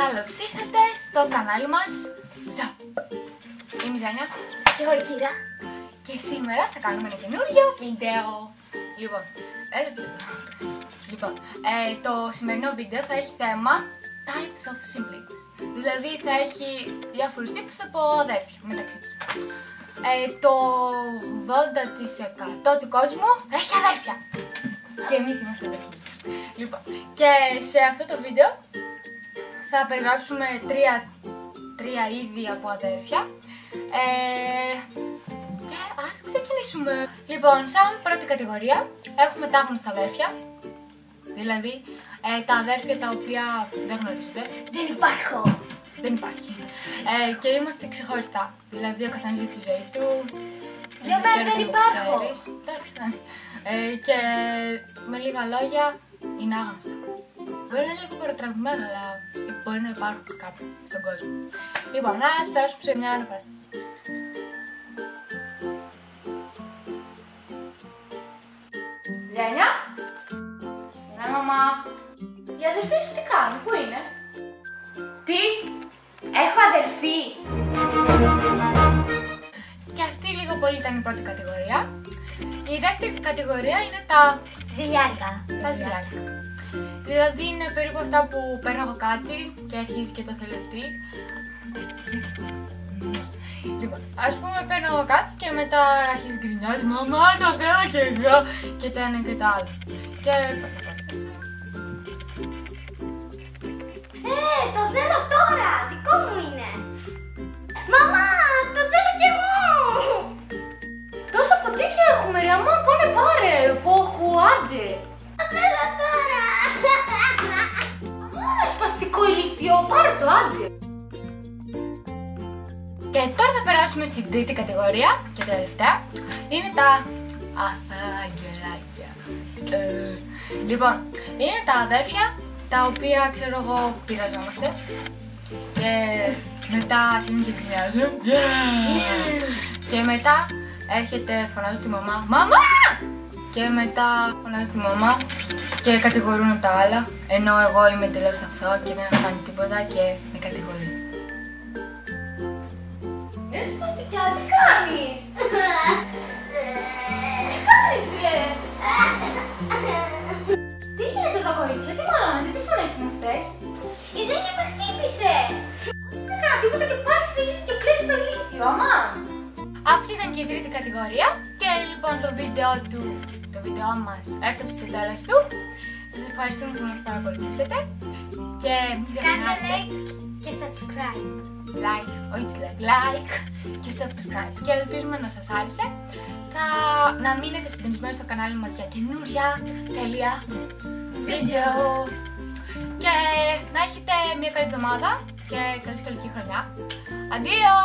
Καλώς ήρθατε στο κανάλι μας Ζαπ. Είμαι η Ζάνια και εγώ η Κύρα. Και σήμερα θα κάνουμε ένα καινούριο βίντεο. Το σημερινό βίντεο θα έχει θέμα Types of Siblings. Δηλαδή θα έχει διάφορους τύπους από αδέρφια μεταξύ τους. Το 80% του κόσμου έχει αδέρφια. Και εμείς είμαστε αδέρφια. Λοιπόν, και σε αυτό το βίντεο θα περιγράψουμε τρία είδη από αδέρφια. Και ας ξεκινήσουμε. Λοιπόν, σαν πρώτη κατηγορία έχουμε τα άγνωστα αδέρφια. Δηλαδή τα αδέρφια τα οποία δεν γνωρίζετε. Δεν υπάρχει. Και είμαστε ξεχωριστά. Δηλαδή ο καθένας για τη ζωή του. Για μένα δεν υπάρχω. Και με λίγα λόγια είναι άγνωστα. Μπορεί να είναι λίγο παρατραγμένο, αλλά μπορεί να υπάρχουν κάπου στον κόσμο. Λοιπόν, ας περάσουμε σε μια αναπαράσταση. Ζένια! Ναι, μαμά. Οι αδερφοί σου τι κάνουν, πού είναι? Τι? Έχω αδερφή. Και αυτή λίγο πολύ ήταν η πρώτη κατηγορία. Η δεύτερη κατηγορία είναι τα Ζηλιάρικα. Δηλαδή είναι περίπου αυτά που παίρνω εγώ κάτι και αρχίζει και το θελευτεί. Λοιπόν, ας πούμε παίρνω εγώ κάτι και μετά αρχίζει γκρινιάζει. Μαμά, το θέλω και εγώ. Και το ένα και το άλλο. Και το θέλω τώρα. Δικό μου είναι. Μαμά, το θέλω κι εγώ. Τόσα ποτίκια έχουμε ρε, αμά πάνε πάρε. Πόχου, άντε. Το θέλω τώρα. Αμά, σπαστικό ηλίθιο, πάρε το, άντε. Και τώρα θα περάσουμε στην τρίτη κατηγορία και τελευταία. Είναι τα αφαγγελάκια. Λοιπόν, είναι τα αδέρφια τα οποία ξέρω εγώ πειραζόμαστε. Και μετά αρχίζουν και γκρινιάζουν. Και μετά έρχεται, φωνάζω τη μαμά. Μαμά! Και μετά φωνάζω τη μαμά και κατηγορούν τα άλλα. Ενώ εγώ είμαι εντελώς αθώα και δεν έχω κάνει τίποτα και με κατηγορούν. Δεν σπαστικιά, τι κάνεις? Τι κάνεις ρε? Τι γίνεται εδώ κορίτσια, τι μαλώνετε, τι φορές είναι αυτές? Η Ζένια με χτύπησε. Δεν έκανα τίποτα και πάλι συνεχίζεις και κρίσει το ηλίθιο, αμά. Αυτή ήταν και η τρίτη κατηγορία και λοιπόν το βίντεο μας έφτασε στο τέλος του. Σας ευχαριστούμε που μας παρακολουθήσατε και μην ξεχνάτε like και subscribe. Like και subscribe. Και ελπίζουμε να σας άρεσε. Να μείνετε συντονισμένοι στο κανάλι μας για καινούρια τέλεια βίντεο. Και να έχετε μια καλή εβδομάδα και καλή σχολική χρονιά. Αντίο!